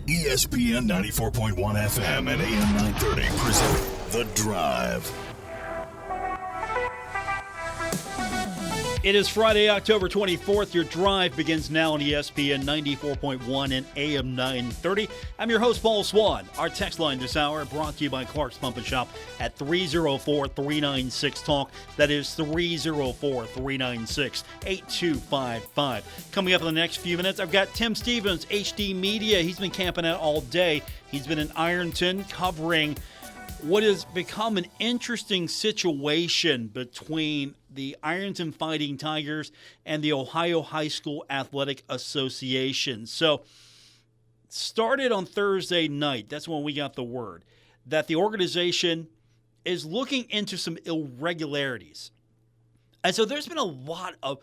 ESPN 94.1 FM and AM 930 present The Drive. It is Friday, October 24th. Your drive begins now on ESPN 94.1 and AM 930. I'm your host, Paul Swann. Our text line this hour brought to you by Clark's Pump and Shop at 304-396-TALK. That is 304-396-8255. Coming up in the next few minutes, I've got Tim Stevens, HD Media. He's been camping out all day. He's been in Ironton covering what has become an interesting situation between the Ironton Fighting Tigers and the Ohio High School Athletic Association. So, started on Thursday night, that's when we got the word, that the organization is looking into some irregularities. And so there's been a lot of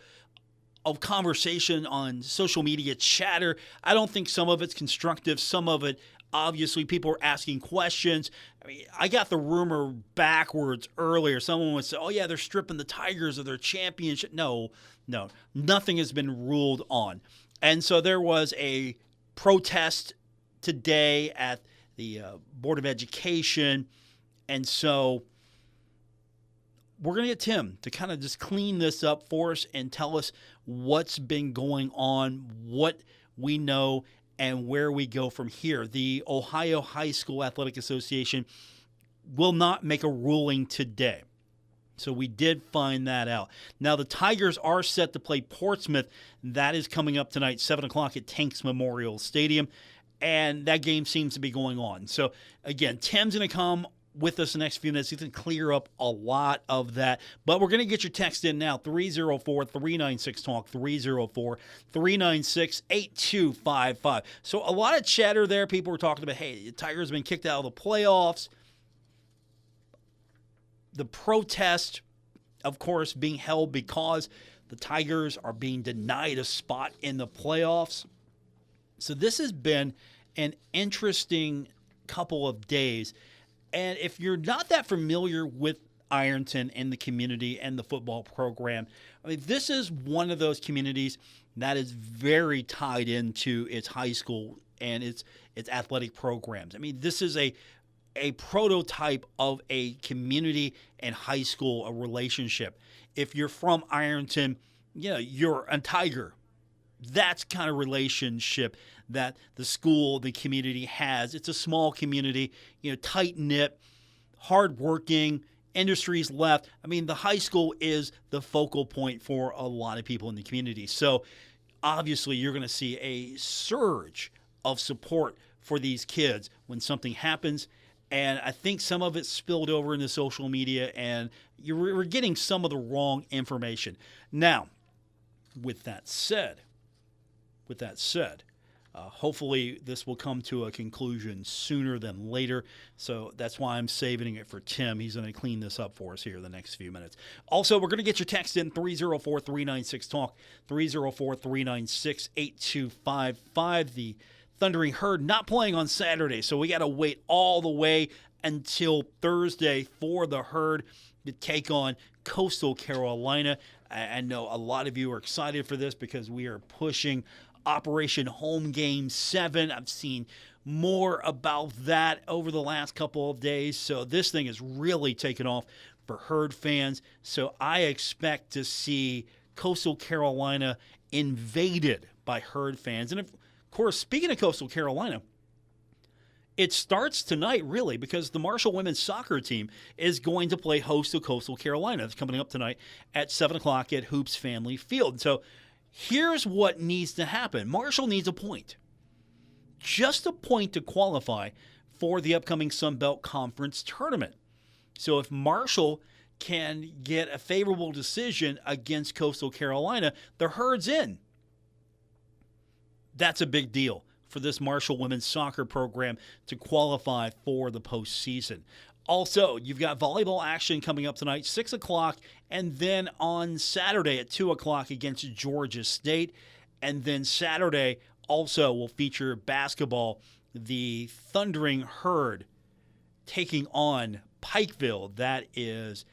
conversation on social media chatter. I don't think some of it's constructive, some of it obviously, people are asking questions. I mean, I got the rumor backwards earlier. Someone would say, oh, yeah, they're stripping the Tigers of their championship. No, nothing has been ruled on. And so there was a protest today at the Board of Education. And so we're going to get Tim to kind of just clean this up for us and tell us what's been going on, what we know, and where we go from here. The Ohio High School Athletic Association will not make a ruling today. So we did find that out. Now, the Tigers are set to play Portsmouth. That is coming up tonight, 7 o'clock at Tanks Memorial Stadium. And that game seems to be going on. So, again, Tim's going to come with us the next few minutes. He's going to clear up a lot of that. But we're going to get your text in now, 304-396-TALK, 304-396-8255. So a lot of chatter there. People were talking about, hey, the Tigers have been kicked out of the playoffs. The protest, of course, being held because the Tigers are being denied a spot in the playoffs. So this has been an interesting couple of days. And if you're not that familiar with Ironton and the community and the football program, I mean, this is one of those communities that is very tied into its high school and its athletic programs. I mean, this is a prototype of a community and high school, a relationship. If you're from Ironton, you're a Tiger. That's kind of relationship that the school, the community has. It's a small community, tight-knit, hardworking, industries left. I mean, the high school is the focal point for a lot of people in the community. So, obviously, you're going to see a surge of support for these kids when something happens. And I think some of it spilled over into social media, and we're getting some of the wrong information. Now, with that said, hopefully this will come to a conclusion sooner than later. So that's why I'm saving it for Tim. He's going to clean this up for us here in the next few minutes. Also, we're going to get your text in, 304-396-TALK, 304-396-8255. The Thundering Herd not playing on Saturday, so we got to wait all the way until Thursday for the Herd to take on Coastal Carolina. I know a lot of you are excited for this because we are pushing Operation Home Game 7. I've seen more about that over the last couple of days. So this thing is really taken off for Herd fans. So I expect to see Coastal Carolina invaded by Herd fans. And of course, speaking of Coastal Carolina, it starts tonight, really, because the Marshall women's soccer team is going to play host to Coastal Carolina. It's coming up tonight at 7 o'clock at Hoops Family Field. So here's what needs to happen. Marshall needs a point. Just a point to qualify for the upcoming Sun Belt Conference tournament. So if Marshall can get a favorable decision against Coastal Carolina, the Herd's in. That's a big deal for this Marshall women's soccer program to qualify for the postseason. Also, you've got volleyball action coming up tonight, 6 o'clock, and then on Saturday at 2 o'clock against Georgia State. And then Saturday also will feature basketball, the Thundering Herd taking on Pikeville. That is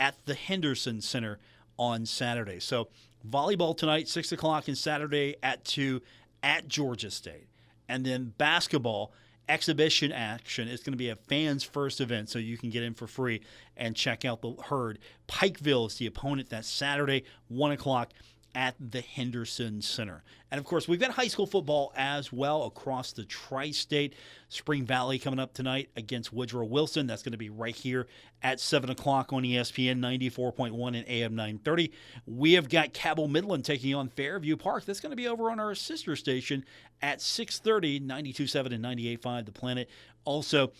at the Henderson Center on Saturday. So volleyball tonight, 6 o'clock, and Saturday at 2 at Georgia State. And then basketball, exhibition action. It's going to be a fans first event, so you can get in for free and check out the herd. Pikeville is the opponent. That's Saturday, 1 o'clock at the Henderson Center. And, of course, we've got high school football as well across the tri-state. Spring Valley coming up tonight against Woodrow Wilson. That's going to be right here at 7 o'clock on ESPN 94.1 and AM 930. We have got Cabell Midland taking on Fairview Park. That's going to be over on our sister station at 6:30, 92.7 and 98.5 The Planet. Also,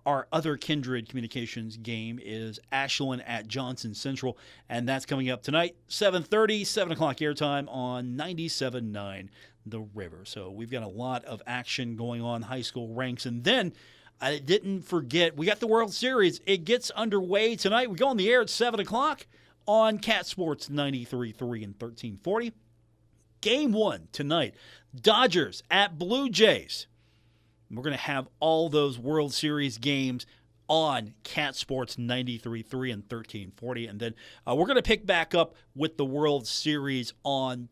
our other Kindred Communications game is Ashland at Johnson Central, and that's coming up tonight, 7:30, 7 o'clock airtime on 97.9 The River. So we've got a lot of action going on, high school ranks. And then I didn't forget, we got the World Series. It gets underway tonight. We go on the air at 7 o'clock on Cat Sports 93.3 and 1340. Game 1 tonight, Dodgers at Blue Jays. We're going to have all those World Series games on Cat Sports 93.3 and 1340. And then we're going to pick back up with the World Series on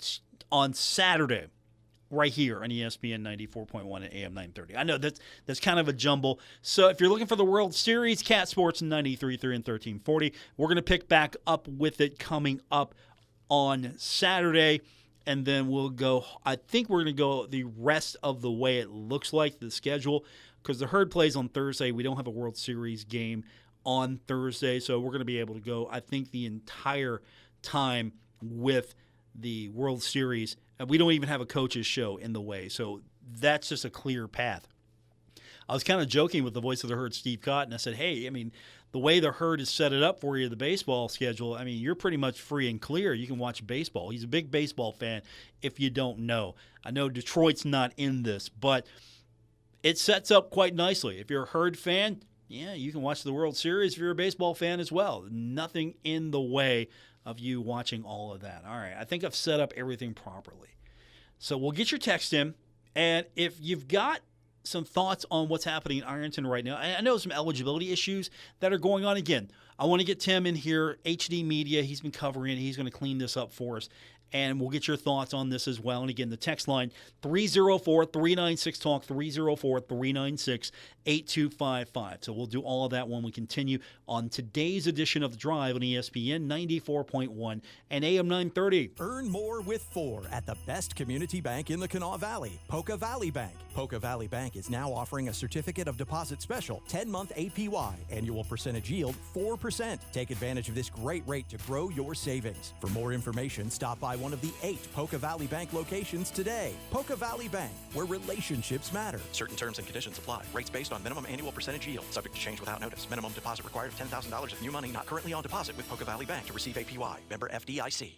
Saturday right here on ESPN 94.1 and AM 930. I know that's kind of a jumble. So if you're looking for the World Series, Cat Sports 93.3 and 1340. We're going to pick back up with it coming up on Saturday. And then we'll go, I think we're going to go the rest of the way it looks like, the schedule, because the herd plays on Thursday. We don't have a World Series game on Thursday, so we're going to be able to go, I think, the entire time with the World Series. We don't even have a coach's show in the way, so that's just a clear path. I was kind of joking with the voice of the herd, Steve Cotton. I said, hey, I mean, the way the herd has set it up for you, the baseball schedule, I mean, you're pretty much free and clear. You can watch baseball. He's a big baseball fan if you don't know. I know Detroit's not in this, but it sets up quite nicely. If you're a herd fan, yeah, you can watch the World Series if you're a baseball fan as well. Nothing in the way of you watching all of that. All right, I think I've set up everything properly. So we'll get your text in, and if you've got some thoughts on what's happening in Ironton right now. I know some eligibility issues that are going on. Again, I want to get Tim in here, HD Media. He's been covering it. He's going to clean this up for us, and we'll get your thoughts on this as well. And again, the text line, 304-396-TALK, 304-396-8255. So we'll do all of that when we continue on today's edition of The Drive on ESPN 94.1 and AM 930. Earn more with 4 at the best community bank in the Kanawha Valley, Poca Valley Bank. Poca Valley Bank is now offering a certificate of deposit special, 10-month APY, annual percentage yield 4%. Take advantage of this great rate to grow your savings. For more information, stop by one of the 8 Poca Valley Bank locations today. Poca Valley Bank, where relationships matter. Certain terms and conditions apply. Rates based on minimum annual percentage yield. Subject to change without notice. Minimum deposit required of $10,000 of new money not currently on deposit with Poca Valley Bank to receive APY. Member FDIC.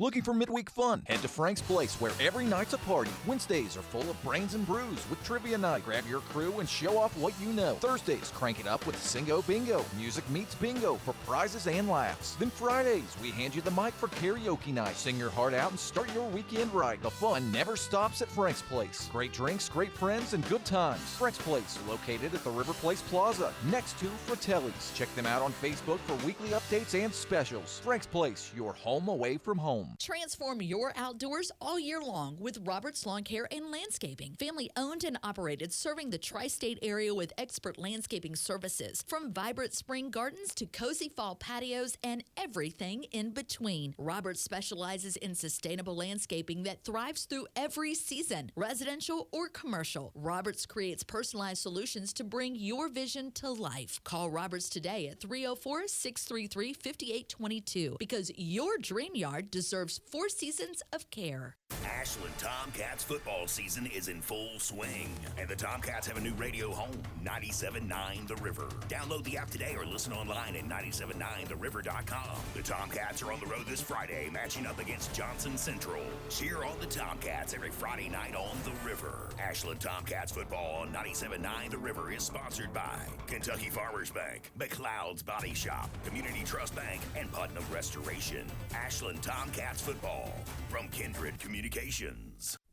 Looking for midweek fun? Head to Frank's Place, where every night's a party. Wednesdays are full of brains and brews with trivia night. Grab your crew and show off what you know. Thursdays, crank it up with Singo Bingo. Music meets bingo for prizes and laughs. Then Fridays, we hand you the mic for karaoke night. Sing your heart out and start your weekend right. The fun never stops at Frank's Place. Great drinks, great friends, and good times. Frank's Place, located at the River Place Plaza, next to Fratelli's. Check them out on Facebook for weekly updates and specials. Frank's Place, your home away from home. Transform your outdoors all year long with Roberts Lawn Care and Landscaping. Family owned and operated, serving the tri-state area with expert landscaping services. From vibrant spring gardens to cozy fall patios and everything in between. Roberts specializes in sustainable landscaping that thrives through every season, residential or commercial. Roberts creates personalized solutions to bring your vision to life. Call Roberts today at 304-633-5822 because your dream yard deserves 4 seasons of care. Ashland Tomcats football season is in full swing, and the Tomcats have a new radio home, 97.9 The River. Download the app today or listen online at 979theriver.com. The Tomcats are on the road this Friday, matching up against Johnson Central. Cheer on the Tomcats every Friday night on The River. Ashland Tomcats football on 97.9 The River is sponsored by Kentucky Farmers Bank, McLeod's Body Shop, Community Trust Bank, and Putnam Restoration. Ashland Tomcats football from Kindred Communications.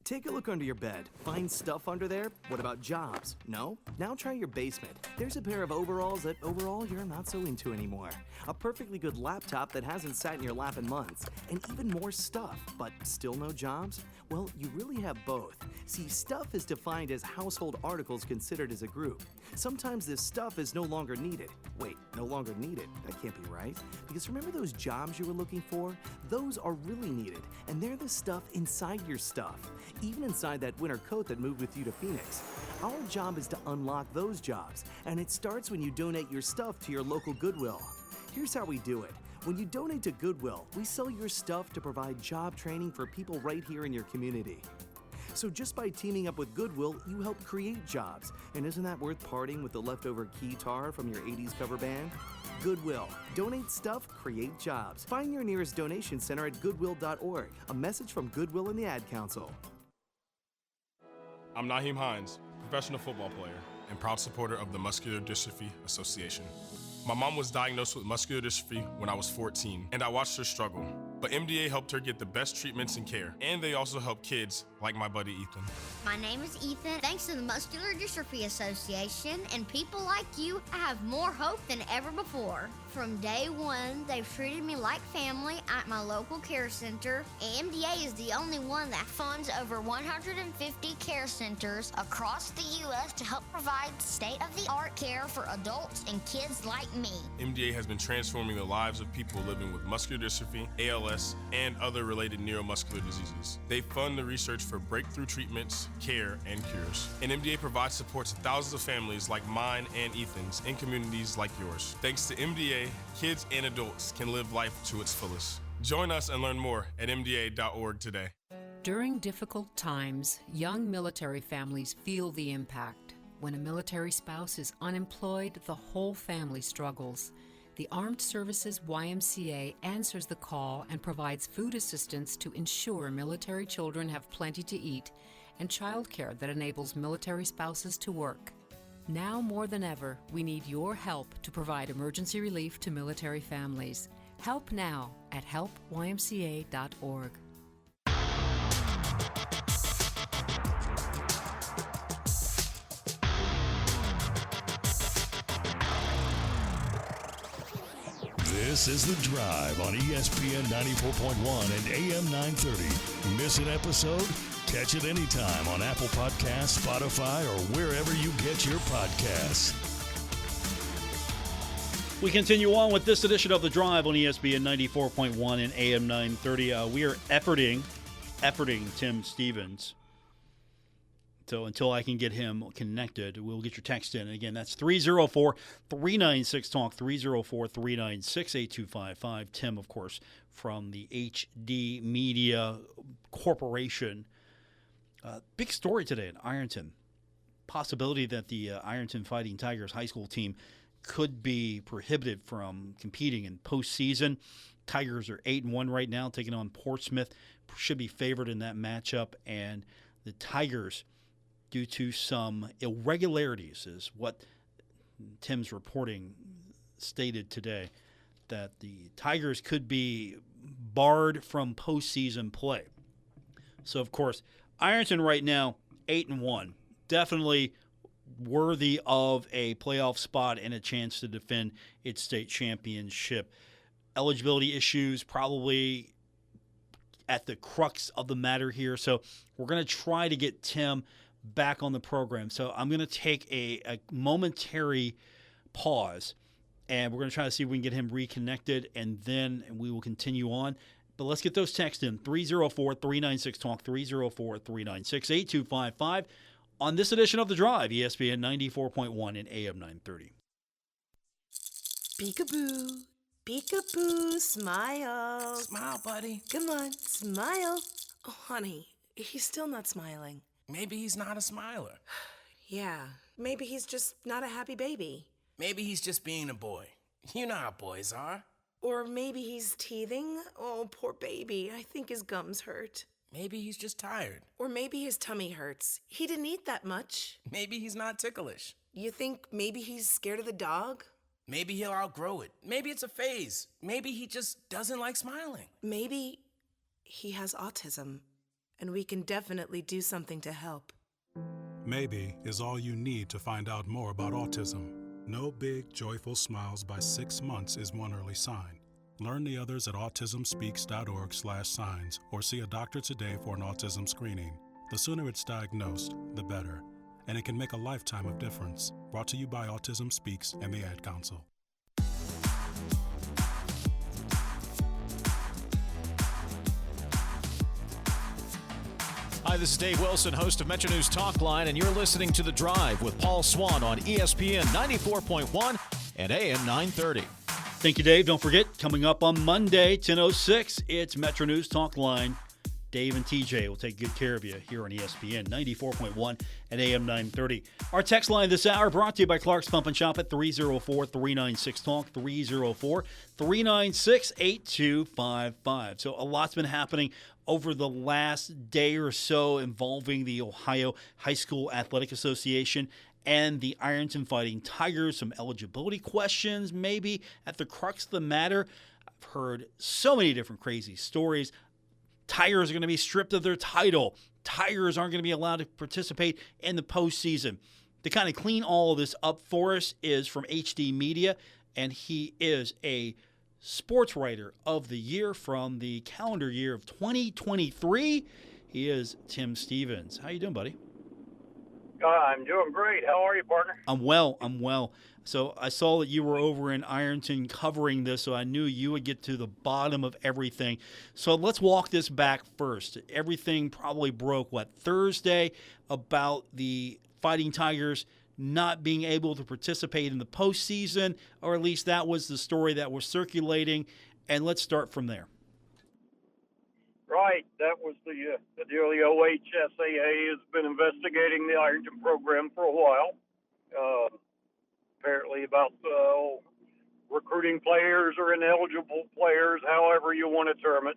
Take a look under your bed. Find stuff under there? What about jobs? No? Now try your basement. There's a pair of overalls that overall you're not so into anymore. A perfectly good laptop that hasn't sat in your lap in months. And even more stuff, but still no jobs? Well, you really have both. See, stuff is defined as household articles considered as a group. Sometimes this stuff is no longer needed. Wait, no longer needed? That can't be right. Because remember those jobs you were looking for? Those are really needed, and they're the stuff inside your stuff. Even inside that winter coat that moved with you to Phoenix. Our job is to unlock those jobs, and it starts when you donate your stuff to your local Goodwill. Here's how we do it. When you donate to Goodwill, we sell your stuff to provide job training for people right here in your community. So just by teaming up with Goodwill, you help create jobs. And isn't that worth parting with the leftover guitar from your 80s cover band? Goodwill. Donate stuff, create jobs. Find your nearest donation center at goodwill.org. A message from Goodwill and the Ad Council. I'm Naheem Hines, professional football player and proud supporter of the Muscular Dystrophy Association. My mom was diagnosed with muscular dystrophy when I was 14, and I watched her struggle. But MDA helped her get the best treatments and care, and they also help kids like my buddy Ethan. My name is Ethan. Thanks to the Muscular Dystrophy Association and people like you, I have more hope than ever before. From day one, they've treated me like family at my local care center. MDA is the only one that funds over 150 care centers across the U.S. to help provide state-of-the-art care for adults and kids like me. MDA has been transforming the lives of people living with muscular dystrophy, ALS, and other related neuromuscular diseases. They fund the research for breakthrough treatments, care, and cures. And MDA provides support to thousands of families like mine and Ethan's in communities like yours. Thanks to MDA, kids and adults can live life to its fullest. Join us and learn more at MDA.org today. During difficult times, young military families feel the impact. When a military spouse is unemployed, the whole family struggles. The Armed Services YMCA answers the call and provides food assistance to ensure military children have plenty to eat and childcare that enables military spouses to work. Now more than ever, we need your help to provide emergency relief to military families. Help now at helpymca.org. This is The Drive on ESPN 94.1 and AM 930. Miss an episode? Catch it anytime on Apple Podcasts, Spotify, or wherever you get your podcasts. We continue on with this edition of The Drive on ESPN 94.1 and AM 930. We are efforting Tim Stevens. So until I can get him connected, we'll get your text in. And again, that's 304-396-TALK, 304-396-8255. Tim, of course, from the HD Media Corporation. Big story today in Ironton. Possibility that the Ironton Fighting Tigers high school team could be prohibited from competing in postseason. Tigers are 8-1 right now, taking on Portsmouth. Should be favored in that matchup. And the Tigers, due to some irregularities, is what Tim's reporting stated today, that the Tigers could be barred from postseason play. So, of course, Ironton right now, 8-1. Definitely worthy of a playoff spot and a chance to defend its state championship. Eligibility issues probably at the crux of the matter here. So we're going to try to get Tim back on the program. So I'm going to take a momentary pause, and we're going to try to see if we can get him reconnected, and then we will continue on. But let's get those texts in. 304-396-TALK, 304-396-8255 on this edition of The Drive, ESPN 94.1 and AM 930. Peekaboo. Peekaboo. Smile. Smile, buddy. Come on, smile. Oh, honey, he's still not smiling. Maybe he's not a smiler. Yeah, maybe he's just not a happy baby. Maybe he's just being a boy. You know how boys are. Or maybe he's teething. Oh, poor baby. I think his gums hurt. Maybe he's just tired. Or maybe his tummy hurts. He didn't eat that much. Maybe he's not ticklish. You think maybe he's scared of the dog? Maybe he'll outgrow it. Maybe it's a phase. Maybe he just doesn't like smiling. Maybe he has autism. and we can definitely do something to help. Maybe is all you need to find out more about autism. No big, joyful smiles by 6 months is one early sign. Learn the others at autismspeaks.org/signs or see a doctor today for an autism screening. The sooner it's diagnosed, the better. And it can make a lifetime of difference. Brought to you by Autism Speaks and the Ad Council. Hi, this is Dave Wilson, host of Metro News Talk Line, and you're listening to The Drive with Paul Swann on ESPN 94.1 and AM 930. Thank you, Dave. Don't forget, coming up on Monday, 10:06, it's Metro News Talk Line. Dave and TJ will take good care of you here on ESPN 94.1 and AM 930. Our text line this hour brought to you by Clark's Pump and Shop at 304-396-TALK, 304-396-8255. So a lot's been happening over the last day or so involving the Ohio High School Athletic Association and the Ironton Fighting Tigers. Some eligibility questions maybe at the crux of the matter. I've heard so many different crazy stories. Tigers are going to be stripped of their title. Tigers aren't going to be allowed to participate in the postseason. To kind of clean all of this up for us is from HD Media, and he is a sports writer of the year from the calendar year of 2023. He is Tim Stevens. How you doing, buddy? I'm doing great. How are you, partner? I'm well. So I saw that you were over in Ironton covering this, so I knew you would get to the bottom of everything. So let's walk this back first. Everything probably broke, Thursday, about the Fighting Tigers not being able to participate in the postseason, or at least that was the story that was circulating. And let's start from there. Right. That was the deal. The OHSAA has been investigating the Ironton program for a while. Apparently about recruiting players or ineligible players, however you want to term it.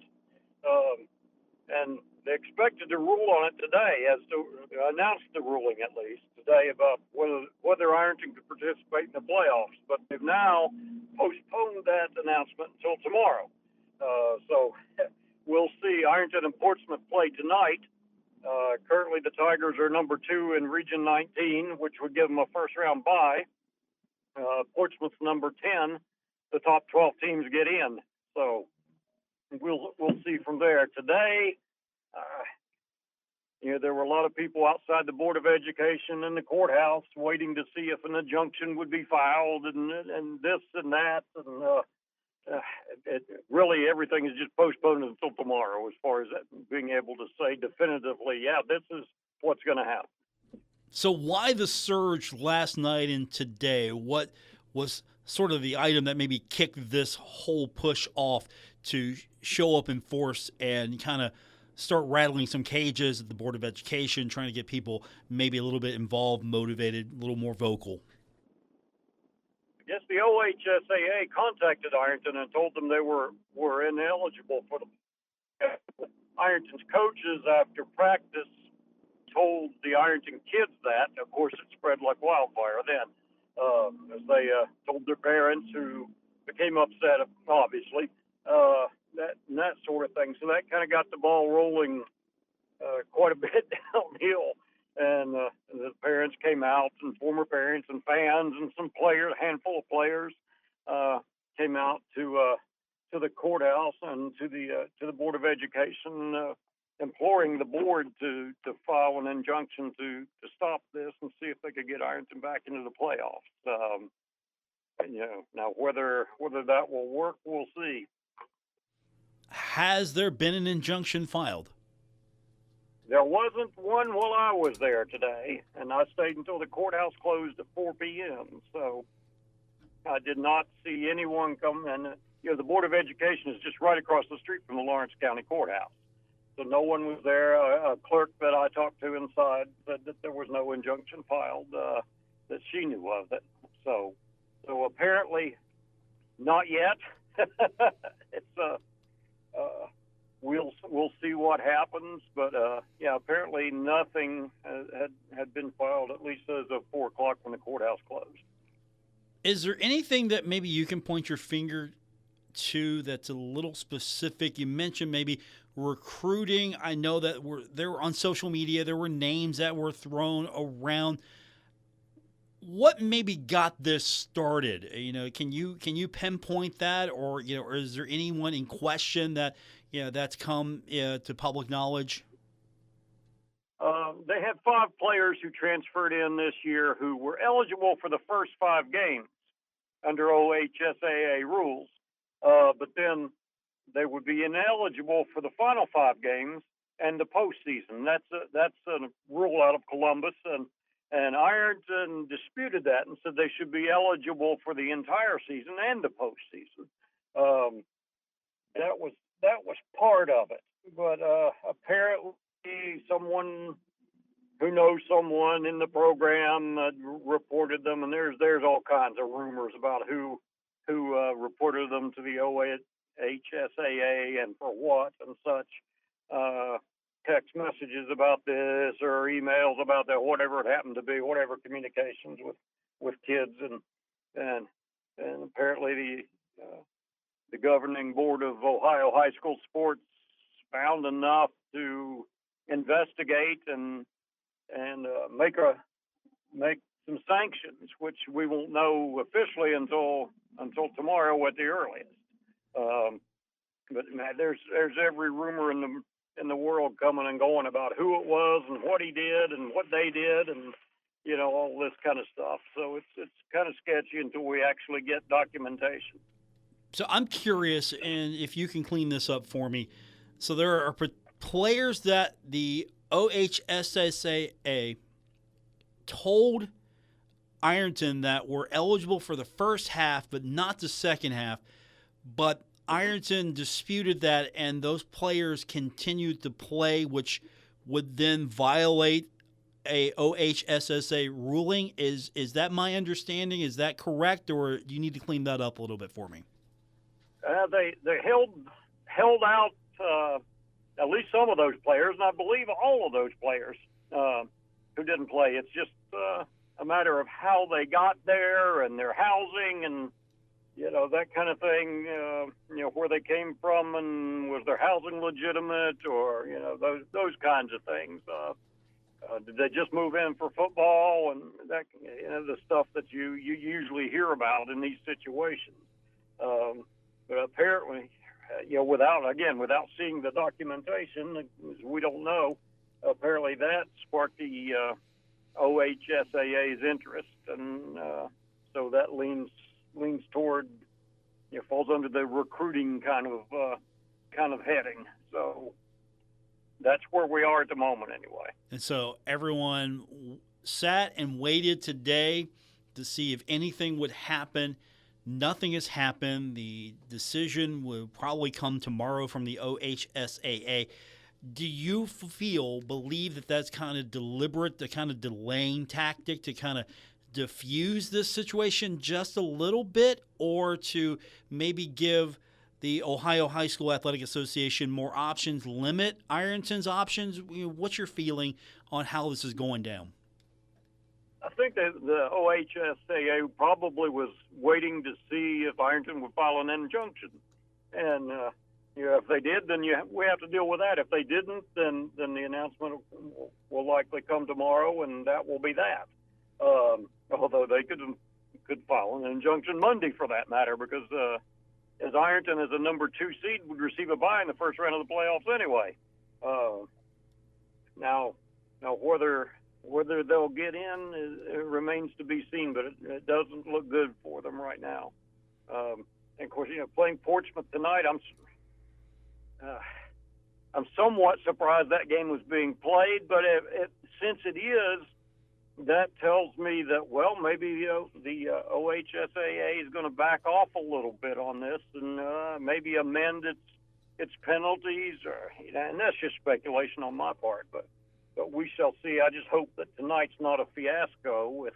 And they expected to rule on it today, as to announce the ruling at least today about whether Ironton could participate in the playoffs. But they've now postponed that announcement until tomorrow. So we'll see. Ironton and Portsmouth play tonight. Currently the Tigers are number 2 in Region 19, which would give them a first-round bye. Portsmouth's number 10. The top 12 teams get in. So we'll see from there. Today, there were a lot of people outside the Board of Education and the courthouse waiting to see if an injunction would be filed and this and that. And really everything is just postponed until tomorrow as far as being able to say definitively, yeah, this is what's going to happen. So why the surge last night and today? What was sort of the item that maybe kicked this whole push off to show up in force and kind of start rattling some cages at the Board of Education, trying to get people maybe a little bit involved, motivated, a little more vocal? I guess the OHSAA contacted Ironton and told them they were ineligible for the Ironton's coaches after practice told the Ironton kids that. Of course, it spread like wildfire then, as they told their parents, who became upset, obviously, that sort of thing. So that kind of got the ball rolling quite a bit downhill. And the parents came out, and former parents and fans and some players, a handful of players, came out to the courthouse and to the Board of Education, imploring the board to file an injunction to stop this and see if they could get Ironton back into the playoffs. Now whether that will work, we'll see. Has there been an injunction filed? There wasn't one while I was there today, and I stayed until the courthouse closed at 4 p.m. So I did not see anyone come in. The Board of Education is just right across the street from the Lawrence County Courthouse. So no one was there. A clerk that I talked to inside said that there was no injunction filed, that she knew of it. So apparently not yet. We'll see what happens, but apparently nothing had been filed, at least as of 4 o'clock when the courthouse closed. Is there anything that maybe you can point your finger too, that's a little specific? You mentioned maybe recruiting. I know that there were on social media, there were names that were thrown around. What maybe got this started? Can you pinpoint that, or or is there anyone in question that that's come to public knowledge? They had 5 players who transferred in this year who were eligible for the first 5 games under OHSAA rules, but then they would be ineligible for the final 5 games and the postseason. That's a rule out of Columbus, and Ironton disputed that and said they should be eligible for the entire season and the postseason. That was part of it, but apparently someone who knows someone in the program reported them, and there's all kinds of rumors about who reported them to the OHSAA and for what and such. Text messages about this or emails about that, whatever it happened to be, whatever communications with kids, and apparently the governing board of Ohio high school sports found enough to investigate and make some sanctions, which we won't know officially until tomorrow at the earliest. But man, there's every rumor in the world coming and going about who it was and what he did and what they did and all this kind of stuff. So it's kind of sketchy until we actually get documentation. So I'm curious, and if you can clean this up for me. So there are players that the OHSAA told Ironton that were eligible for the first half but not the second half, but Ironton disputed that, and those players continued to play, which would then violate a OHSAA ruling. Is that my understanding? Is that correct, or do you need to clean that up a little bit for me? They held out at least some of those players, and I believe all of those players who didn't play. It's just a matter of how they got there and their housing and that kind of thing, where they came from and was their housing legitimate, or, those kinds of things. Did they just move in for football and that, the stuff that you usually hear about in these situations. But apparently, without seeing the documentation, we don't know. Apparently that sparked the OHSAA's interest, and so that leans toward, falls under the recruiting kind of heading. So that's where we are at the moment anyway. And so everyone sat and waited today to see if anything would happen. Nothing has happened. The decision will probably come tomorrow from the OHSAA. Do you believe that that's kind of deliberate, the kind of delaying tactic to kind of diffuse this situation just a little bit, or to maybe give the Ohio High School Athletic Association more options, limit Ironton's options? What's your feeling on how this is going down? I think that the OHSAA probably was waiting to see if Ironton would file an injunction. And if they did, then we have to deal with that. If they didn't, then the announcement will likely come tomorrow, and that will be that. Although they could file an injunction Monday for that matter, because as Ironton as a number 2 seed would receive a bye in the first round of the playoffs anyway. Now whether they'll get in it remains to be seen, but it doesn't look good for them right now. And of course, playing Portsmouth tonight, I'm somewhat surprised that game was being played, but since it is, that tells me that, well, maybe the OHSAA is going to back off a little bit on this and maybe amend its penalties, and that's just speculation on my part, but we shall see. I just hope that tonight's not a fiasco. If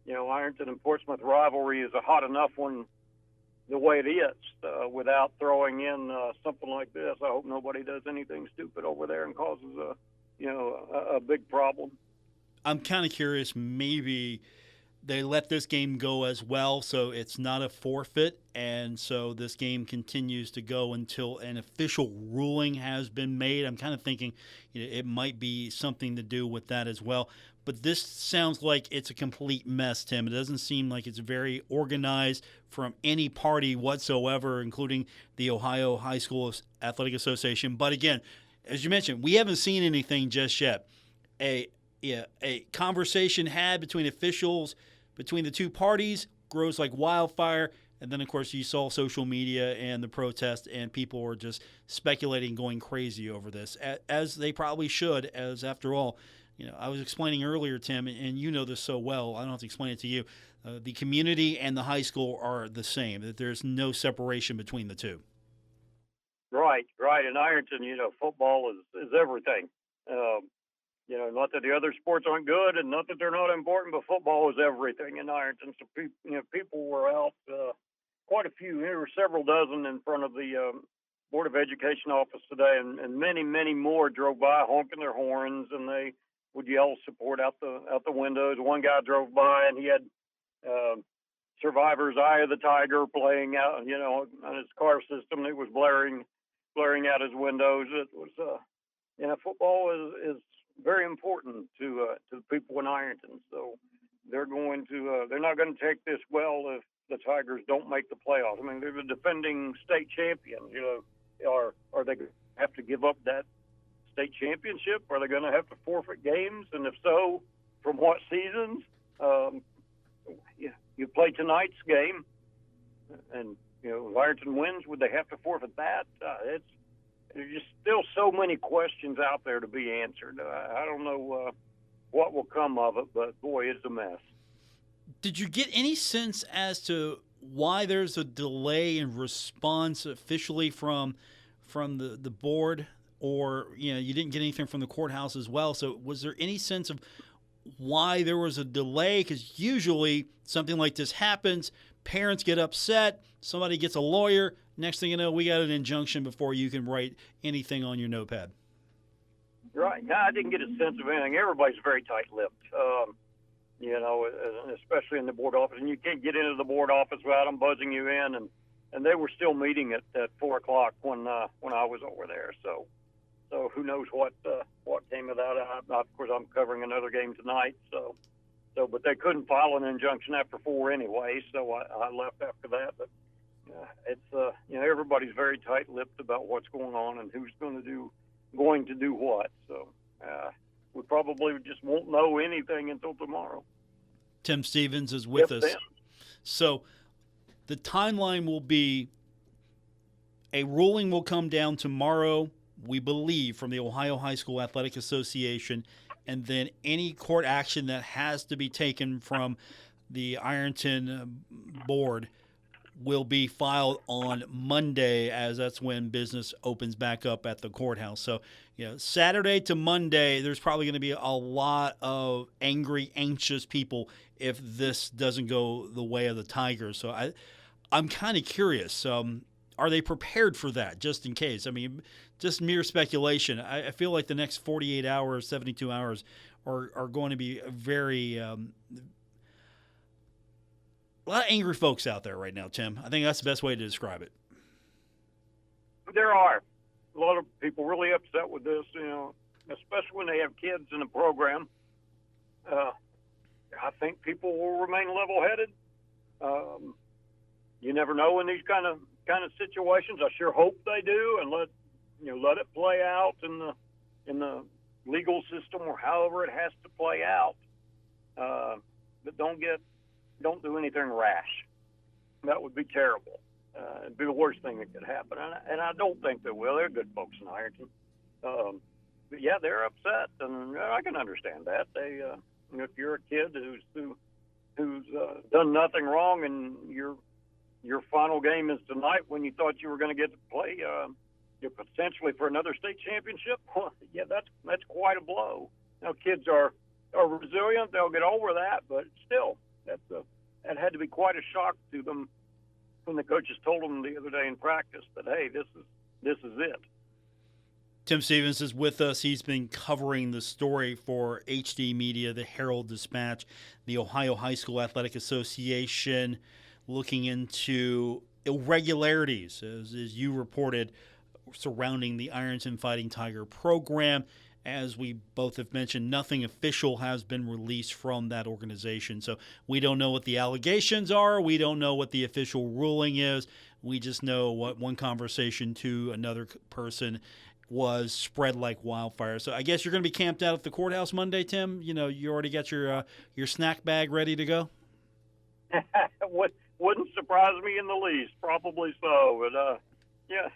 Ironton and Portsmouth rivalry is a hot enough one the way it is, without throwing in something like this. I hope nobody does anything stupid over there and causes a big problem. I'm kind of curious, maybe they let this game go as well, so it's not a forfeit, and so this game continues to go until an official ruling has been made. I'm kind of thinking it might be something to do with that as well. But this sounds like it's a complete mess, Tim. It doesn't seem like it's very organized from any party whatsoever, including the Ohio High School Athletic Association. But again, as you mentioned, we haven't seen anything just yet. A conversation had between officials, between the two parties, grows like wildfire. And then, of course, you saw social media and the protest, and people were just speculating, going crazy over this, as they probably should, as after all, I was explaining earlier, Tim, and you know this so well, I don't have to explain it to you, the community and the high school are the same, that there's no separation between the two. Right. In Ironton, football is everything. Not that the other sports aren't good and not that they're not important, but football is everything in Ironton. So, people were out, quite a few, there were several dozen in front of the Board of Education office today, and many, many more drove by honking their horns, and they would yell support out the windows. One guy drove by, and he had Survivor's Eye of the Tiger playing out, on his car system. It was blaring out his windows. It was, football is very important to the people in Ironton. So they're not going to take this well if the Tigers don't make the playoffs. I mean, they're the defending state champions. Are they going to have to give up that state championship? Are they going to have to forfeit games? And if so, from what seasons? You play tonight's game, and if Ironton wins, would they have to forfeit that? There's just still so many questions out there to be answered. I don't know what will come of it, but boy, it's a mess. Did you get any sense as to why there's a delay in response officially from the board, or you didn't get anything from the courthouse as well? So was there any sense of why there was a delay? Because usually something like this happens, parents get upset, somebody gets a lawyer, next thing you know, we got an injunction before you can write anything on your notepad. Right. No, I didn't get a sense of anything. Everybody's very tight-lipped, especially in the board office. And you can't get into the board office without them buzzing you in. And they were still meeting at 4 o'clock when I was over there. So who knows what came of that. Of course, I'm covering another game tonight. But they couldn't file an injunction after 4 anyway, so I left after that. But it's everybody's very tight-lipped about what's going on and who's going to do what. So we probably just won't know anything until tomorrow. Tim Stevens is with us. Then. So the timeline will be a ruling will come down tomorrow, we believe, from the Ohio High School Athletic Association, and then any court action that has to be taken from the Ironton board will be filed on Monday, as that's when business opens back up at the courthouse. So, Saturday to Monday, there's probably going to be a lot of angry, anxious people if this doesn't go the way of the Tigers. So I'm kind of curious. Are they prepared for that, just in case? I mean, just mere speculation. I feel like the next 48 hours, 72 hours are going to be very a lot of angry folks out there right now, Tim. I think that's the best way to describe it. There are a lot of people really upset with this, especially when they have kids in the program. I think people will remain level-headed. You never know in these kind of situations. I sure hope they do, and let it play out in the legal system or however it has to play out. But don't do anything rash. That would be terrible. It'd be the worst thing that could happen, and I don't think they will. They're good folks in Ironton. But yeah, they're upset, and I can understand that. They, if you're a kid who's done nothing wrong, and your final game is tonight when you thought you were going to get to play, potentially for another state championship. Yeah, that's quite a blow. Now, kids are resilient; they'll get over that, but still, that had to be quite a shock to them when the coaches told them the other day in practice that, hey, this is it. Tim Stevens is with us. He's been covering the story for HD Media, the Herald-Dispatch, the Ohio High School Athletic Association, looking into irregularities, as you reported, surrounding the Ironton Fighting Tiger program. As we both have mentioned, nothing official has been released from that organization. So we don't know what the allegations are. We don't know what the official ruling is. We just know what one conversation to another person was spread like wildfire. So I guess you're going to be camped out at the courthouse Monday, Tim. You know, you already got your snack bag ready to go? Wouldn't surprise me in the least. Probably so. But, yeah.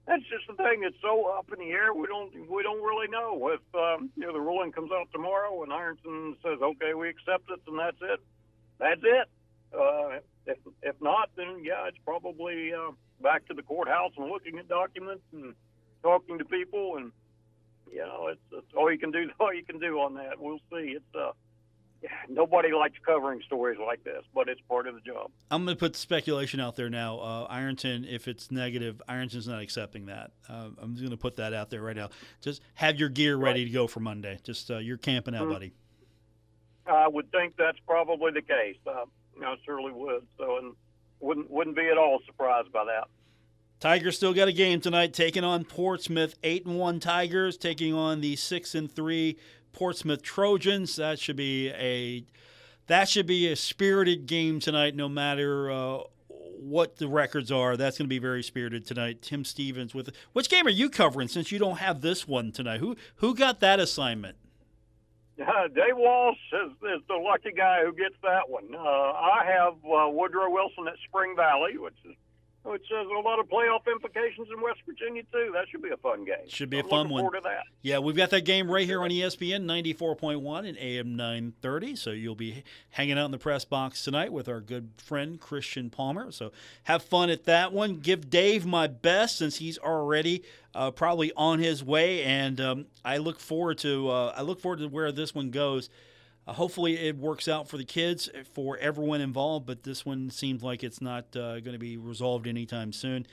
That's just the thing. It's so up in the air. We don't really know if the ruling comes out tomorrow and Ironton says, okay, we accept it, and that's it. That's it. If not, then yeah, it's probably back to the courthouse and looking at documents and talking to people, and it's all you can do. All you can do on that. We'll see. It's nobody likes covering stories like this, but it's part of the job. I'm going to put the speculation out there now. Ironton, if it's negative, Ironton's not accepting that. I'm just going to put that out there right now. Just have your gear ready to go for Monday. Just you're camping out, buddy. I would think that's probably the case. I certainly would. So, and wouldn't be at all surprised by that. Tigers still got a game tonight, taking on Portsmouth. 8-1 Tigers taking on the 6-3 Portsmouth Trojans. That should be a spirited game tonight, no matter what the records are. That's going to be very spirited tonight. Tim Stevens with which game are you covering since you don't have this one tonight? Who got that assignment? Dave Walsh is the lucky guy who gets that one. I have Woodrow Wilson at Spring Valley, which has a lot of playoff implications in West Virginia, too. That should be a fun game. Should be a fun one. Looking forward to that. Yeah, we've got that game right here on ESPN 94.1 and AM 930. So you'll be hanging out in the press box tonight with our good friend Christian Palmer. So have fun at that one. Give Dave my best since he's already probably on his way. And I look forward to where this one goes. Hopefully it works out for the kids, for everyone involved, but this one seems like it's not going to be resolved anytime soon.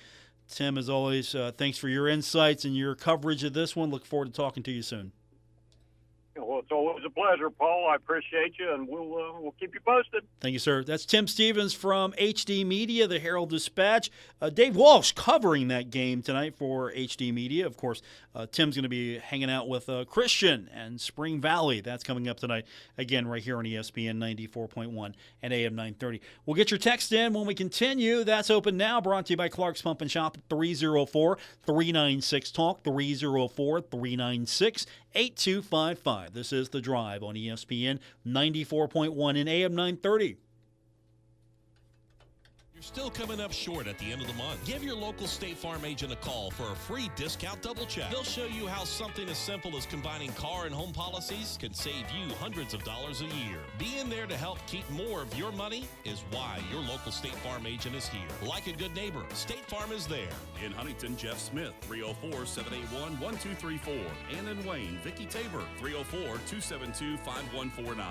Tim, as always, thanks for your insights and your coverage of this one. Look forward to talking to you soon. Well, it's always a pleasure, Paul. I appreciate you, and we'll keep you posted. Thank you, sir. That's Tim Stevens from HD Media, the Herald-Dispatch. Dave Walsh covering that game tonight for HD Media. Of course, Tim's going to be hanging out with Christian and Spring Valley. That's coming up tonight, again, right here on ESPN 94.1 and AM 930. We'll get your text in when we continue. That's open now, brought to you by Clark's Pump and Shop at 304-396-TALK, 304-396-8255. This is The Drive on ESPN 94.1 and AM 930. You're still coming up short at the end of the month. Give your local State Farm agent a call for a free discount double check. They'll show you how something as simple as combining car and home policies can save you hundreds of dollars a year. Being there to help keep more of your money is why your local State Farm agent is here. Like a good neighbor, State Farm is there. In Huntington, Jeff Smith, 304-781-1234. And in Wayne, Vicki Tabor, 304-272-5149.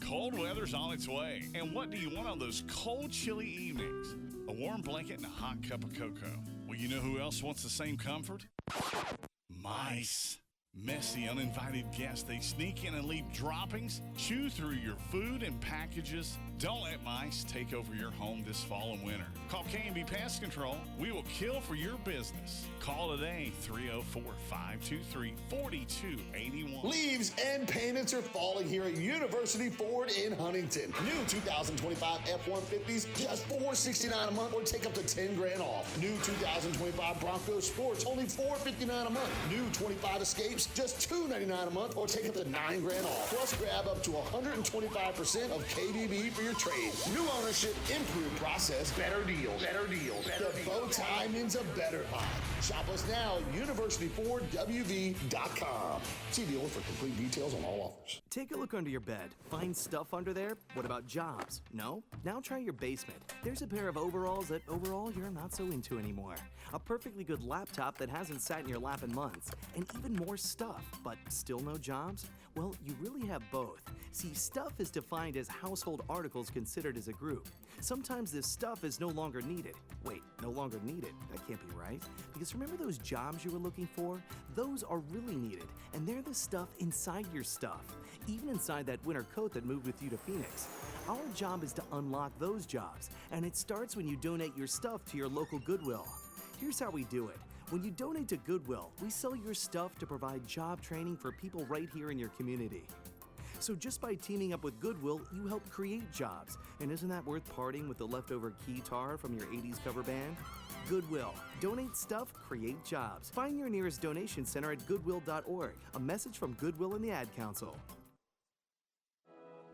Cold weather's on its way, and what do you want on those cold, chilly evenings? A warm blanket and a hot cup of cocoa. Well, you know who else wants the same comfort? Mice. Messy, uninvited guests. They sneak in and leave droppings, chew through your food and packages. Don't let mice take over your home this fall and winter. Call K&B Pest Control. We will kill for your business. Call today, 304-523-4281. Leaves and payments are falling here at University Ford in Huntington. New 2025 F-150s, just $469 a month, or take up to $10,000 off. New 2025 Bronco Sports, only $459 a month. New 25 Escapes, just $299 a month, or take up to $9,000 off. Plus, grab up to 125% of KDB for your trade. New ownership, improved process, better deals. Better deals. The bow tie means a better vibe. Shop us now at universityfordwv.com. See dealer for complete details on all offers. Take a look under your bed. Find stuff under there? What about jobs? No? Now try your basement. There's a pair of overalls that overall you're not so into anymore. A perfectly good laptop that hasn't sat in your lap in months. And even more stuff, but still no jobs? Well, you really have both. See, stuff is defined as household articles considered as a group. Sometimes this stuff is no longer needed. Wait, no longer needed? That can't be right. Because remember those jobs you were looking for? Those are really needed, and they're the stuff inside your stuff. Even inside that winter coat that moved with you to Phoenix. Our job is to unlock those jobs, and it starts when you donate your stuff to your local Goodwill. Here's how we do it. When you donate to Goodwill, we sell your stuff to provide job training for people right here in your community. So just by teaming up with Goodwill, you help create jobs. And isn't that worth parting with the leftover keytar from your 80s cover band? Goodwill. Donate stuff, create jobs. Find your nearest donation center at goodwill.org. A message from Goodwill and the Ad Council.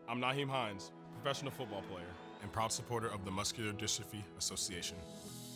I'm Naheem Hines, professional football player and proud supporter of the Muscular Dystrophy Association.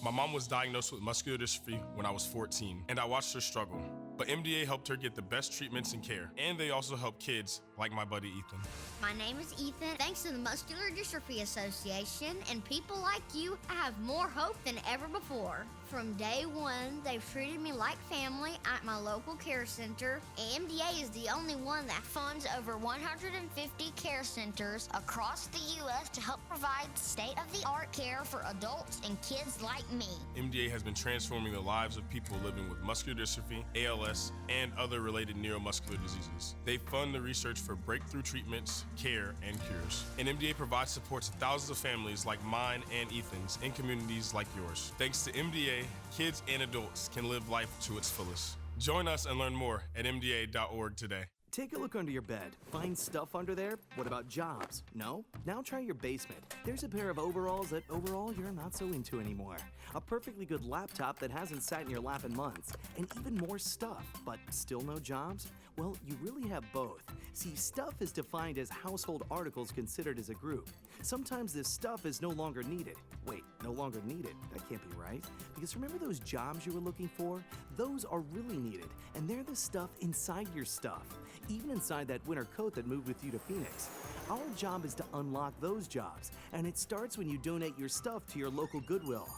My mom was diagnosed with muscular dystrophy when I was 14, and I watched her struggle. But MDA helped her get the best treatments and care, and they also help kids like my buddy Ethan. My name is Ethan. Thanks to the Muscular Dystrophy Association and people like you, I have more hope than ever before. From day one, they've treated me like family at my local care center. AMDA is the only one that funds over 150 care centers across the U.S. to help provide state-of-the-art care for adults and kids like me. MDA has been transforming the lives of people living with muscular dystrophy, ALS, and other related neuromuscular diseases. They fund the research for breakthrough treatments, care, and cures. And MDA provides support to thousands of families like mine and Ethan's in communities like yours. Thanks to MDA, kids and adults can live life to its fullest. Join us and learn more at MDA.org today. Take a look under your bed. Find stuff under there? What about jobs? No? Now try your basement. There's a pair of overalls that overall you're not so into anymore. A perfectly good laptop that hasn't sat in your lap in months. And even more stuff, but still no jobs? Well, you really have both. See, stuff is defined as household articles considered as a group. Sometimes this stuff is no longer needed. Wait, no longer needed? That can't be right. Because remember those jobs you were looking for? Those are really needed, and they're the stuff inside your stuff. Even inside that winter coat that moved with you to Phoenix. Our job is to unlock those jobs, and it starts when you donate your stuff to your local Goodwill.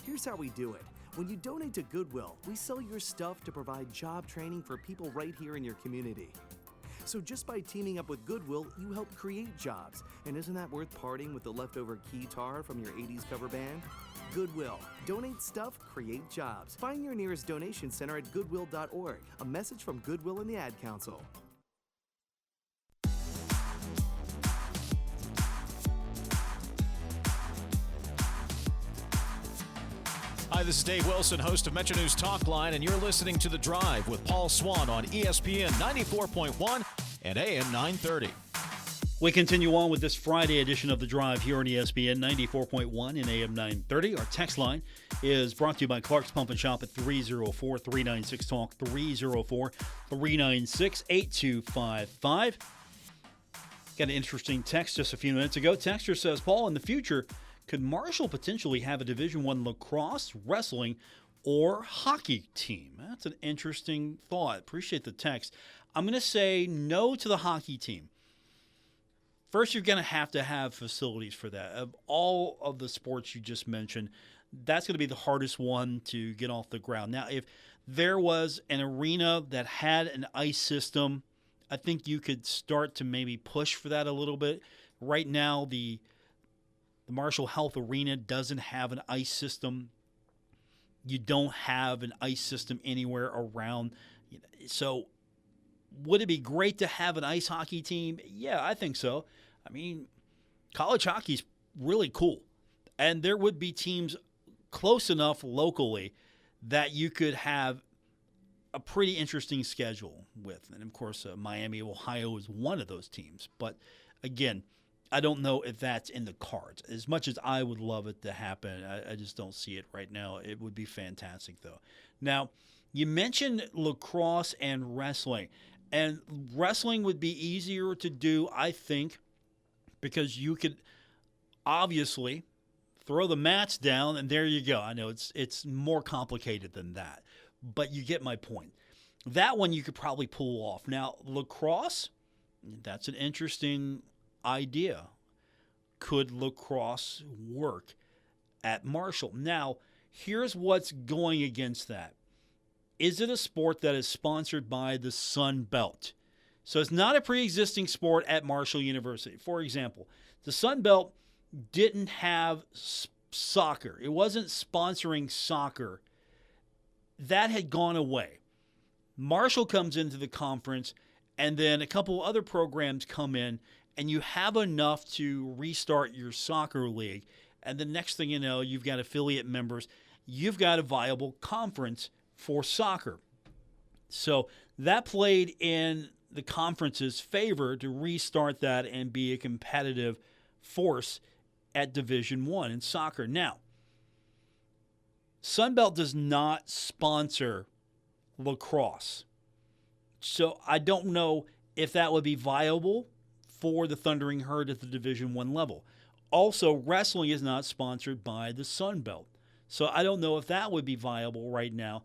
Here's how we do it. When you donate to Goodwill, we sell your stuff to provide job training for people right here in your community. So just by teaming up with Goodwill, you help create jobs. And isn't that worth parting with the leftover keytar from your 80s cover band? Goodwill. Donate stuff, create jobs. Find your nearest donation center at goodwill.org. A message from Goodwill and the Ad Council. Hi, this is Dave Wilson, host of Metro News Talk Line, and you're listening to The Drive with Paul Swann on ESPN 94.1 and AM 930. We continue on with this Friday edition of The Drive here on ESPN 94.1 and AM 930. Our text line is brought to you by Clark's Pump and Shop at 304-396-TALK, 304-396-8255. Got an interesting text just a few minutes ago. Texter says, Paul, in the future, could Marshall potentially have a Division I lacrosse, wrestling, or hockey team? That's an interesting thought. Appreciate the text. I'm going to say no to the hockey team. First, you're going to have facilities for that. Of all of the sports you just mentioned, that's going to be the hardest one to get off the ground. Now, if there was an arena that had an ice system, I think you could start to maybe push for that a little bit. Right now, the Marshall Health Arena doesn't have an ice system. You don't have an ice system anywhere around. So would it be great to have an ice hockey team? Yeah, I think so. I mean, college hockey's really cool. And there would be teams close enough locally that you could have a pretty interesting schedule with. And, of course, Miami, Ohio is one of those teams. But, again, I don't know if that's in the cards. As much as I would love it to happen, I just don't see it right now. It would be fantastic, though. Now, you mentioned lacrosse and wrestling. And wrestling would be easier to do, I think, because you could obviously throw the mats down, and there you go. I know it's more complicated than that, but you get my point. That one you could probably pull off. Now, lacrosse, that's an interesting idea. Could lacrosse work at Marshall? Now, here's what's going against that. is it a sport that is sponsored by the Sun Belt? So it's not a pre-existing sport at Marshall University. For example, the Sun Belt didn't have soccer. It wasn't sponsoring soccer. That had gone away. Marshall comes into the conference, and then a couple other programs come in, and you have enough to restart your soccer league. And the next thing you know, you've got affiliate members. You've got a viable conference for soccer. So that played in the conference's favor to restart that and be a competitive force at Division I in soccer. Now, Sunbelt does not sponsor lacrosse. So I don't know if that would be viable for the Thundering Herd at the Division I level. Also, wrestling is not sponsored by the Sunbelt. So I don't know if that would be viable right now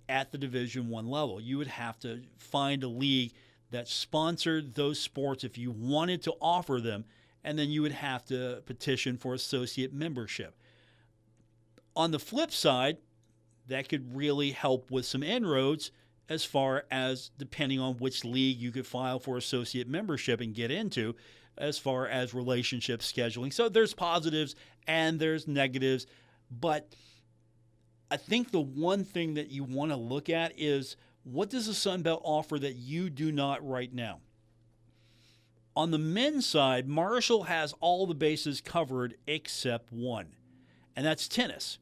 at the Division I level. You would have to find a league that sponsored those sports if you wanted to offer them, and then you would have to petition for associate membership. On the flip side, that could really help with some inroads as far as depending on which league you could file for associate membership and get into as far as relationship scheduling. So there's positives and there's negatives, but I think the one thing that you want to look at is what does the Sun Belt offer that you do not right now? On the men's side, Marshall has all the bases covered except one, and that's tennis.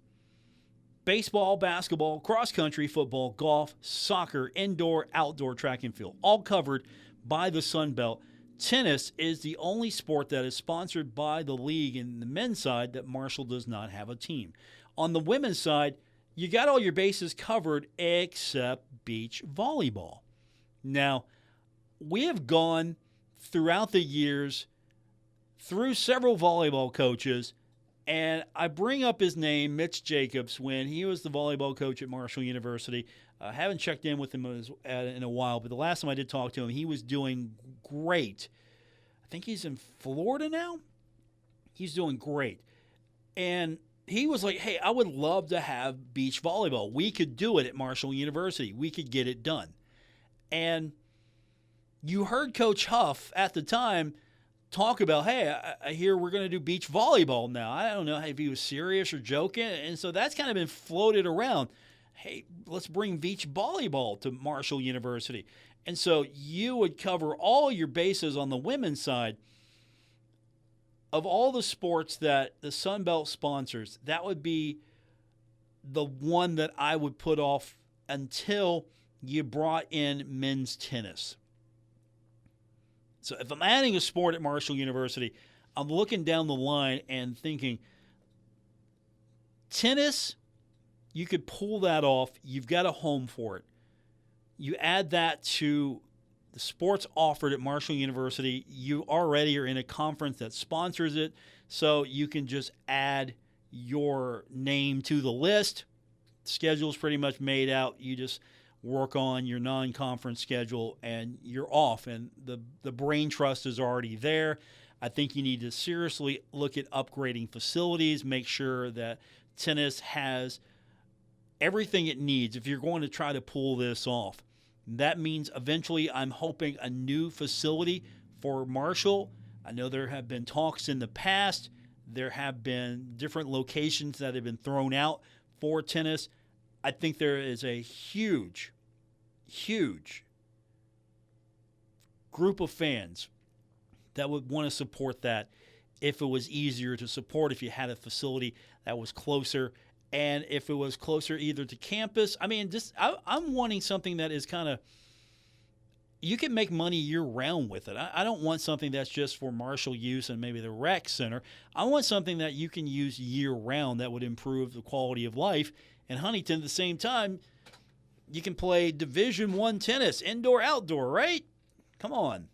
Baseball, basketball, cross country, football, golf, soccer, indoor, outdoor, track and field, all covered by the Sun Belt. Tennis is the only sport that is sponsored by the league in the men's side that Marshall does not have a team. On the women's side, you got all your bases covered except beach volleyball. Now, we have gone throughout the years through several volleyball coaches, and I bring up his name, Mitch Jacobs, when he was the volleyball coach at Marshall University. I haven't checked in with him in a while, but the last time I did talk to him, he was doing great. I think he's in Florida now. He's doing great. And he was like, hey, I would love to have beach volleyball. We could do it at Marshall University. We could get it done. And you heard Coach Huff at the time talk about, hey, I hear we're going to do beach volleyball now. I don't know if he was serious or joking. And so that's kind of been floated around. Hey, let's bring beach volleyball to Marshall University. And so you would cover all your bases on the women's side. Of all the sports that the Sun Belt sponsors, that would be the one that I would put off until you brought in men's tennis. So if I'm adding a sport at Marshall University, I'm looking down the line and thinking, tennis, you could pull that off. You've got a home for it. You add that to the sports offered at Marshall University. You already are in a conference that sponsors it, so you can just add your name to the list. Schedule's pretty much made out. You just work on your non-conference schedule, and you're off. And the brain trust is already there. I think you need to seriously look at upgrading facilities, make sure that tennis has everything it needs if you're going to try to pull this off. That means eventually I'm hoping a new facility for Marshall. I know there have been talks in the past. There have been different locations that have been thrown out for tennis. I think there is a huge, huge group of fans that would want to support that if it was easier to support, if you had a facility that was closer, and if it was closer either to campus. I mean, I'm wanting something that is kind of, you can make money year-round with it. I don't want something that's just for Marshall use and maybe the rec center. I want something that you can use year-round that would improve the quality of life. In Huntington, at the same time, you can play Division I tennis, indoor, outdoor, right? Come on.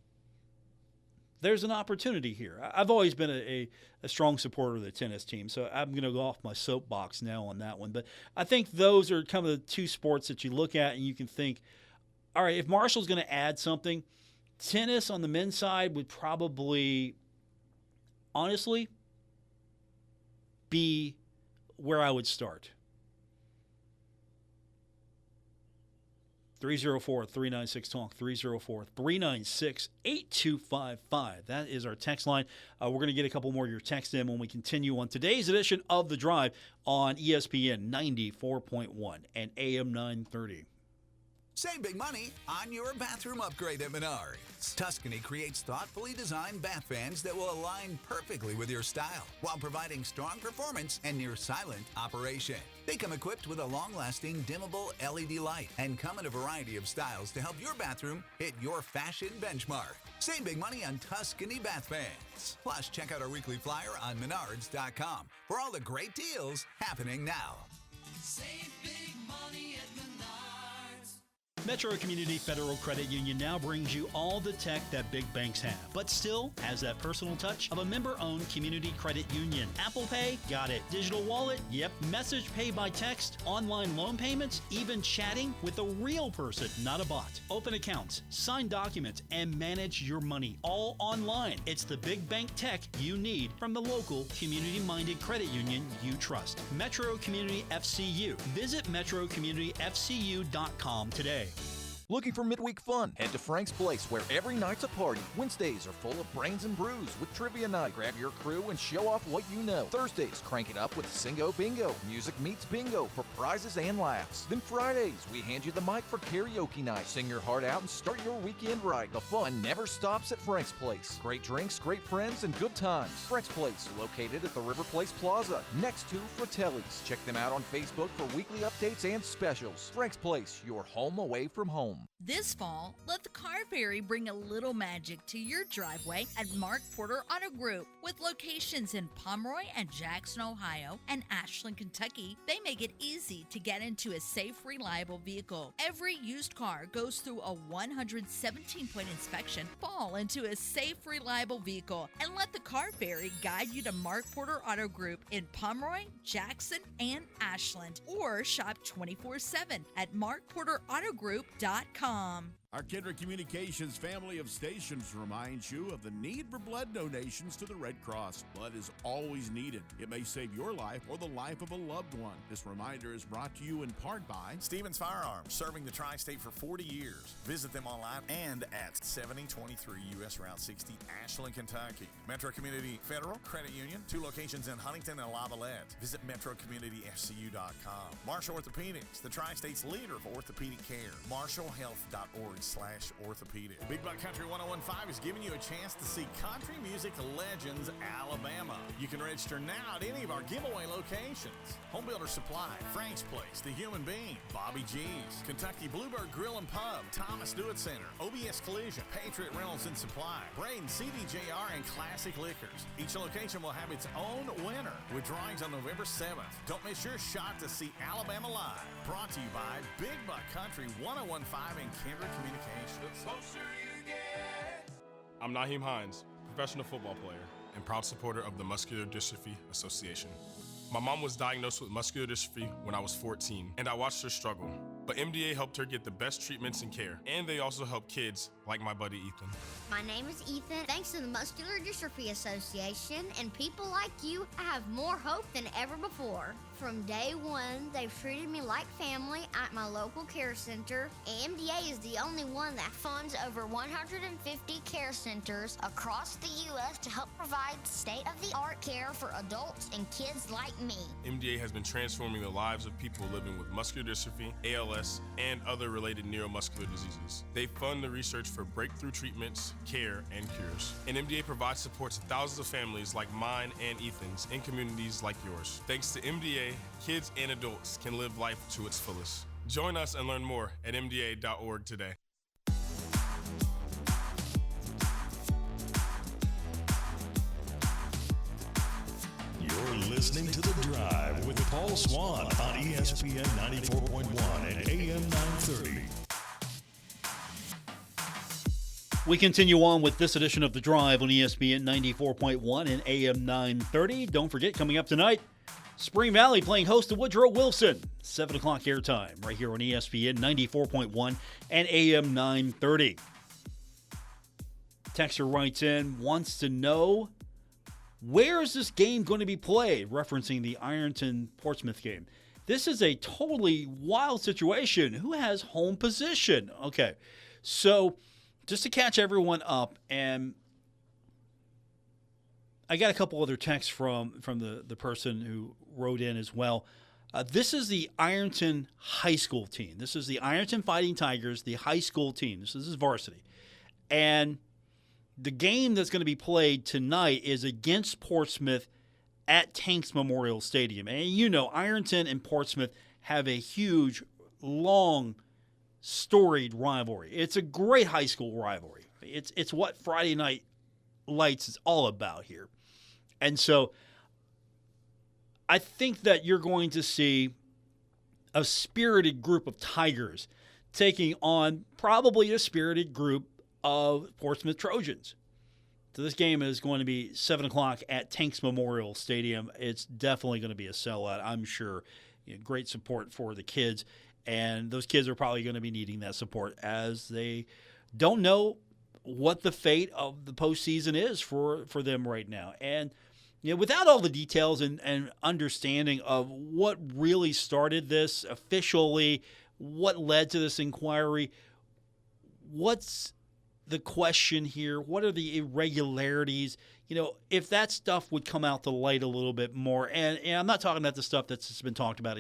There's an opportunity here. I've always been a strong supporter of the tennis team, so I'm going to go off my soapbox now on that one. But I think those are kind of the two sports that you look at and you can think, all right, if Marshall's going to add something, tennis on the men's side would probably, honestly, be where I would start. 304-396-TALK, 304-396-8255. That is our text line. We're going to get a couple more of your texts in when we continue on today's edition of The Drive on ESPN 94.1 and AM 930. Save big money on your bathroom upgrade at Menards. Tuscany creates thoughtfully designed bath fans that will align perfectly with your style while providing strong performance and near silent operation. They come equipped with a long-lasting dimmable LED light and come in a variety of styles to help your bathroom hit your fashion benchmark. Save big money on Tuscany bath fans. Plus, check out our weekly flyer on Menards.com for all the great deals happening now. Save big money at Menards. Metro Community Federal Credit Union now brings you all the tech that big banks have, but still has that personal touch of a member-owned community credit union. Apple Pay? Got it. Digital wallet? Yep. Message pay by text? Online loan payments? Even chatting with a real person, not a bot. Open accounts, sign documents, and manage your money all online. It's the big bank tech you need from the local community-minded credit union you trust. Metro Community FCU. Visit metrocommunityfcu.com today. Looking for midweek fun? Head to Frank's Place, where every night's a party. Wednesdays are full of brains and brews with trivia night. Grab your crew and show off what you know. Thursdays, crank it up with Singo Bingo. Music meets bingo for prizes and laughs. Then Fridays, we hand you the mic for karaoke night. Sing your heart out and start your weekend right. The fun never stops at Frank's Place. Great drinks, great friends, and good times. Frank's Place, located at the River Place Plaza, next to Fratelli's. Check them out on Facebook for weekly updates and specials. Frank's Place, your home away from home. This fall, let the Car Ferry bring a little magic to your driveway at Mark Porter Auto Group. With locations in Pomeroy and Jackson, Ohio, and Ashland, Kentucky, they make it easy to get into a safe, reliable vehicle. Every used car goes through a 117-point inspection. Fall into a safe, reliable vehicle, and let the Car Ferry guide you to Mark Porter Auto Group in Pomeroy, Jackson, and Ashland, or shop 24/7 at markporterautogroup.com. Our Kendrick Communications family of stations reminds you of the need for blood donations to the Red Cross. Blood is always needed. It may save your life or the life of a loved one. This reminder is brought to you in part by Stevens Firearms, serving the tri-state for 40 years. Visit them online and at 7023 U.S. Route 60, Ashland, Kentucky. Metro Community Federal Credit Union, 2 locations in Huntington and Lavalette. Visit metrocommunityfcu.com. Marshall Orthopedics, the tri-state's leader for orthopedic care. marshallhealth.org/orthopedic. Big Buck Country 1015 is giving you a chance to see Country Music Legends Alabama. You can register now at any of our giveaway locations. Home Builder Supply, Frank's Place, The Human Being, Bobby G's, Kentucky Bluebird Grill and Pub, Thomas Do-It Center, OBS Collision, Patriot Reynolds and Supply, Braden CDJR, and Classic Liquors. Each location will have its own winner with drawings on November 7th. Don't miss your shot to see Alabama live. Brought to you by Big Buck Country 1015 and Kendrick Communications. I'm Naheem Hines, professional football player and proud supporter of the Muscular Dystrophy Association. My mom was diagnosed with muscular dystrophy when I was 14, and I watched her struggle. But MDA helped her get the best treatments and care, and they also help kids like my buddy Ethan. My name is Ethan. Thanks to the Muscular Dystrophy Association and people like you, I have more hope than ever before. From day one, they've treated me like family at my local care center. AMDA is the only one that funds over 150 care centers across the U.S. to help provide state-of-the-art care for adults and kids like me. MDA has been transforming the lives of people living with muscular dystrophy, ALS, and other related neuromuscular diseases. They fund the research for breakthrough treatments, care, and cures. And MDA provides support to thousands of families like mine and Ethan's in communities like yours. Thanks to MDA, kids and adults can live life to its fullest. Join us and learn more at mda.org today. You're listening to The Drive with Paul Swann on ESPN 94.1 and AM 930. We continue on with this edition of The Drive on ESPN 94.1 and AM 930. Don't forget, coming up tonight, Spring Valley playing host to Woodrow Wilson. 7 o'clock airtime right here on ESPN 94.1 and AM 930. Texter writes in, wants to know, where is this game going to be played? Referencing the Ironton-Portsmouth game. This is a totally wild situation. Who has home position? Okay, so just to catch everyone up, and I got a couple other texts from the person who wrote in as well. This is the Ironton high school team. This is the Ironton Fighting Tigers, the high school team. This is varsity. And the game that's going to be played tonight is against Portsmouth at Tanks Memorial Stadium. And you know, Ironton and Portsmouth have a huge, long, storied rivalry. It's a great high school rivalry. It's what Friday Night Lights is all about here. And so I think that you're going to see a spirited group of Tigers taking on probably a spirited group of Portsmouth Trojans. So this game is going to be 7 o'clock at Tanks Memorial Stadium. It's definitely going to be a sellout, I'm sure. Great support for the kids, and those kids are probably going to be needing that support as they don't know what the fate of the postseason is for them right now. And without all the details and understanding of what really started this officially, what led to this inquiry, what's the question here, what are the irregularities, if that stuff would come out to light a little bit more. And I'm not talking about the stuff that's just been talked about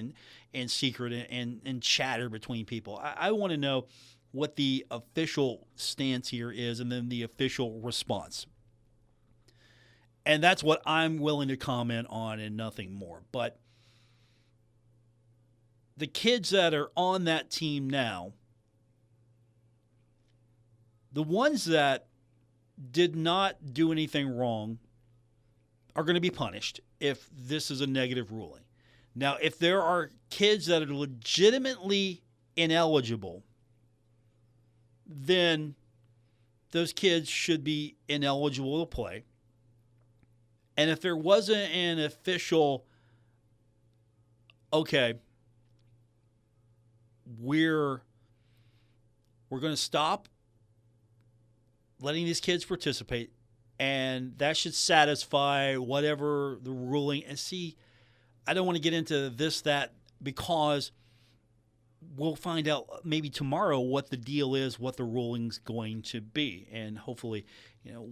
in secret and chatter between people. I want to know what the official stance here is and then the official response. And that's what I'm willing to comment on and nothing more. But the kids that are on that team now, the ones that did not do anything wrong are going to be punished if this is a negative ruling. Now, if there are kids that are legitimately ineligible, then those kids should be ineligible to play. And if there wasn't an official, okay, we're going to stop letting these kids participate, and that should satisfy whatever the ruling. And see, I don't want to get into this, that, because we'll find out maybe tomorrow what the deal is, what the ruling's going to be. And hopefully,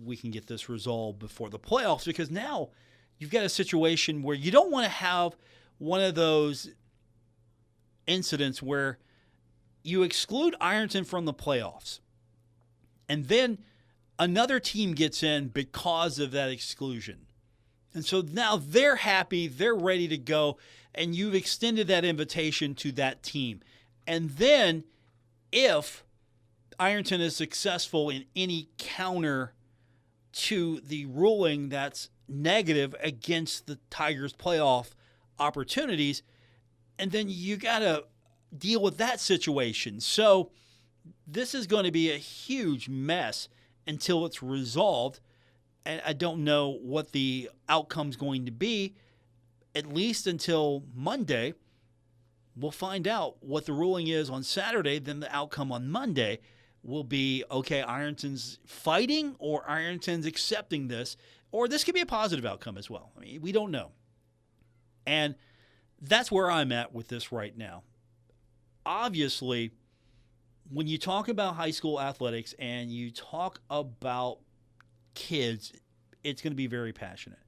we can get this resolved before the playoffs, because now you've got a situation where you don't want to have one of those incidents where you exclude Ironton from the playoffs, and then another team gets in because of that exclusion. And so now they're happy, they're ready to go, and you've extended that invitation to that team. And then if Ironton is successful in any counter to the ruling that's negative against the Tigers' playoff opportunities, and then you got to deal with that situation. So this is going to be a huge mess until it's resolved. And I don't know what the outcome's going to be, at least until Monday. We'll find out what the ruling is on Saturday. Then the outcome on Monday will be, okay, Ironton's fighting or Ironton's accepting this, or this could be a positive outcome as well. I mean, we don't know. And that's where I'm at with this right now. Obviously, when you talk about high school athletics and you talk about kids, it's going to be very passionate.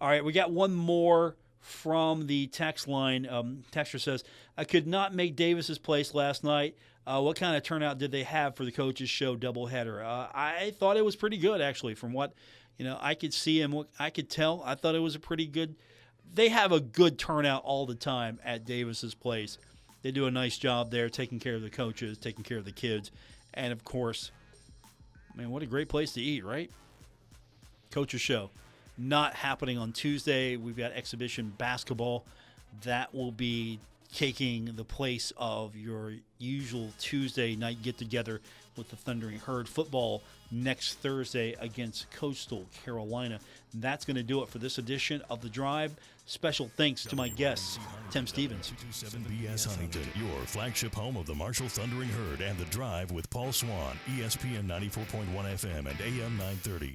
All right, we got one more from the text line. Texter says, I could not make Davis's place last night. What kind of turnout did they have for the coaches' show doubleheader? I thought it was pretty good, actually, from what I could see and what I could tell. I thought it was a pretty good. They have a good turnout all the time at Davis's place. They do a nice job there, taking care of the coaches, taking care of the kids, and of course, man, what a great place to eat, right? Coach's show. Not happening on Tuesday. We've got exhibition basketball. That will be taking the place of your usual Tuesday night get-together with the Thundering Herd. Football next Thursday against Coastal Carolina. That's going to do it for this edition of The Drive. Special thanks to my guests, Tim Stevens. 7 BS Huntington, your flagship home of the Marshall Thundering Herd and The Drive with Paul Swann, ESPN 94.1 FM and AM 930.